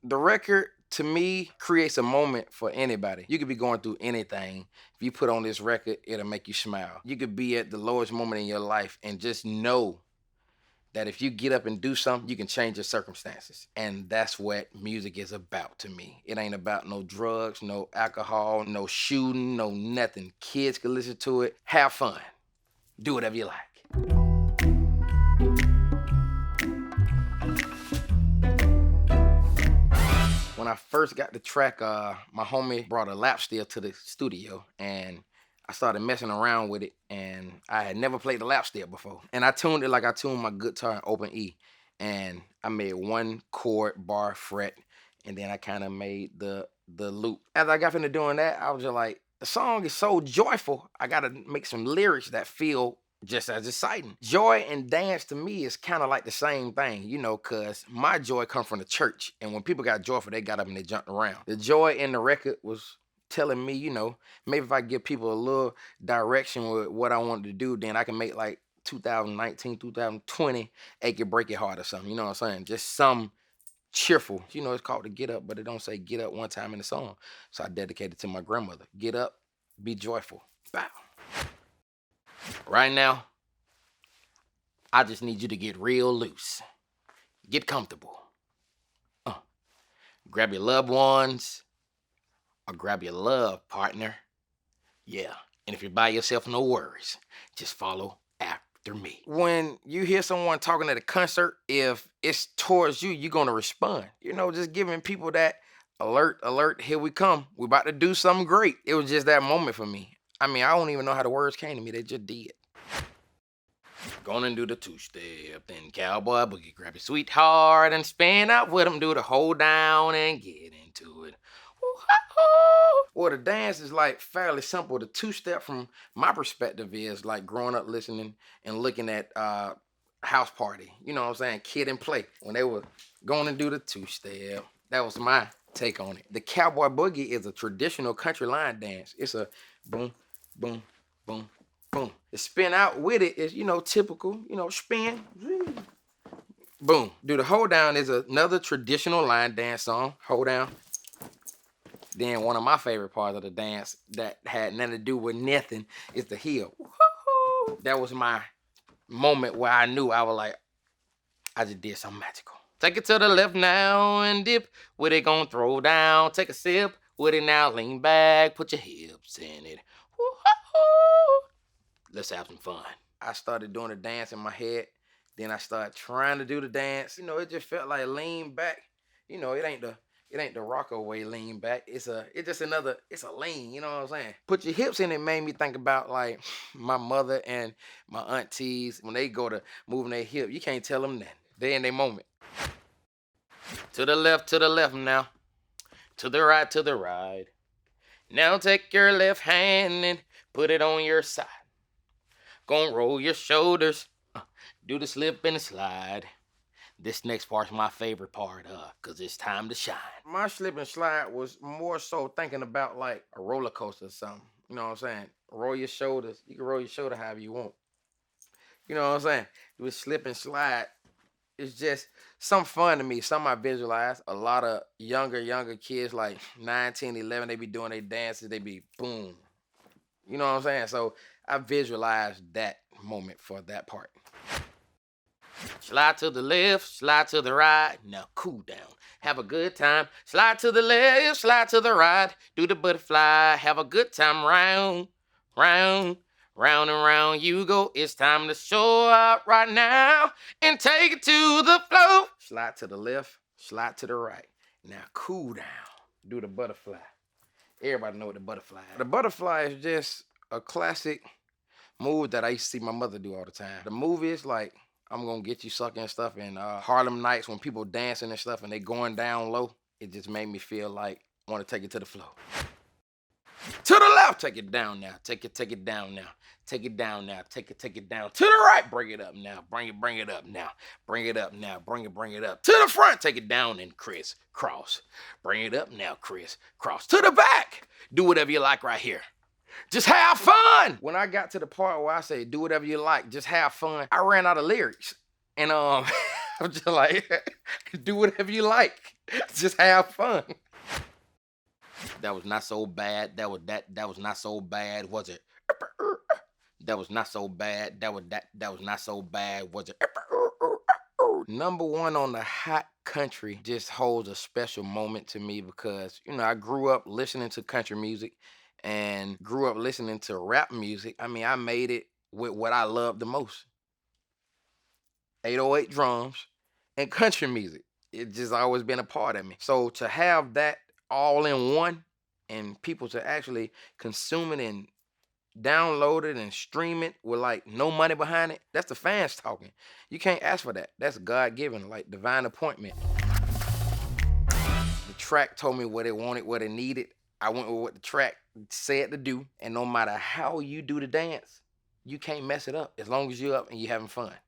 The record, to me, creates a moment for anybody. You could be going through anything. If you put on this record, it'll make you smile. You could be at the lowest moment in your life and just know that if you get up and do something, you can change your circumstances. And that's what music is about to me. It ain't about no drugs, no alcohol, no shooting, no nothing. Kids can listen to it, have fun, do whatever you like. When I first got the track, my homie brought a lap steel to the studio, and I started messing around with it, and I had never played the lap steel before. And I tuned it like I tuned my guitar in open E, and I made one chord, bar, fret, and then I kind of made the loop. As I got into doing that, I was just like, the song is so joyful. I gotta make some lyrics that feel just as exciting. Joy and dance to me is kind of like the same thing, cause my joy come from the church. And when people got joyful, they got up and they jumped around. The joy in the record was telling me, maybe if I give people a little direction with what I wanted to do, then I can make like 2019, 2020, Ache It Break It Heart or something. You know what I'm saying? Just some cheerful. It's called the Get Up, but it don't say get up one time in the song. So I dedicated it to my grandmother. Get up, be joyful. Bow. Right now, I just need you to get real loose. Get comfortable. Grab your loved ones or grab your love partner. Yeah. And if you're by yourself, no worries. Just follow after me. When you hear someone talking at a concert, if it's towards you, you're going to respond. Just giving people that alert, here we come. We're about to do something great. It was just that moment for me. I don't even know how the words came to me. They just did. Gonna do the two-step, then cowboy boogie. Grab your sweetheart and spin out with them. Do the hold down and get into it. Well, the dance is like fairly simple. The two-step from my perspective is like growing up listening and looking at House Party. You know what I'm saying? Kid and Play. When they were going to do the two-step, that was my take on it. The cowboy boogie is a traditional country line dance. It's a boom, boom, boom, boom. The spin out with it is, typical, spin, boom. Do the hold down is another traditional line dance song. Hold down. Then one of my favorite parts of the dance that had nothing to do with nothing is the heel. That was my moment where I knew I was like, I just did something magical. Take it to the left now and dip. With it gon' throw down. Take a sip. With it now, lean back. Put your hips in it. Let's have some fun. I started doing the dance in my head. Then I started trying to do the dance. It just felt like lean back. It ain't the rocker way lean back. It's a lean, you know what I'm saying? Put your hips in it made me think about like my mother and my aunties. When they go to moving their hip, you can't tell them nothing. They in their moment. To the left now. To the right. Now take your left hand and put it on your side. Gonna roll your shoulders. Do the slip and the slide. This next part's my favorite part, cause it's time to shine. My slip and slide was more so thinking about like a roller coaster or something. You know what I'm saying? Roll your shoulders. You can roll your shoulder however you want. You know what I'm saying? With slip and slide, it's just some fun to me. Some I visualize. A lot of younger kids, like 9, 10, 11, they be doing their dances. They be boom. You know what I'm saying? So I visualize that moment for that part. Slide to the left, slide to the right. Now cool down. Have a good time. Slide to the left, slide to the right. Do the butterfly. Have a good time. Round and round you go. It's time to show up right now and take it to the floor. Slide to the left, slide to the right. Now cool down. Do the butterfly. Everybody know what the butterfly is. The butterfly is just a classic move that I used to see my mother do all the time. The move is like, I'm gonna get you sucking and stuff. And Harlem Nights, when people dancing and stuff and they going down low, it just made me feel like I want to take it to the floor. To the left, take it down now. Take it down now. Take it down now. Take it down. To the right, bring it up now. Bring it up now. Bring it up now. Bring it up. To the front, take it down and cross. Bring it up now, cross. To the back, do whatever you like right here. Just have fun. When I got to the part where I say, do whatever you like, just have fun, I ran out of lyrics. And I'm just like, do whatever you like. Just have fun. That was not so bad. That was not so bad, was it? That was not so bad. That was not so bad, was it? Number one on the hot country just holds a special moment to me because, I grew up listening to country music and grew up listening to rap music. I mean, I made it with what I love the most: 808 drums and country music. It just always been a part of me. So to have that all in one and people to actually consume it and download it and stream it with like no money behind it, that's the fans talking. You can't ask for that. That's God given, like divine appointment. The track told me what it wanted, what it needed. I went with what the track said to do. And no matter how you do the dance, you can't mess it up as long as you're up and you're having fun.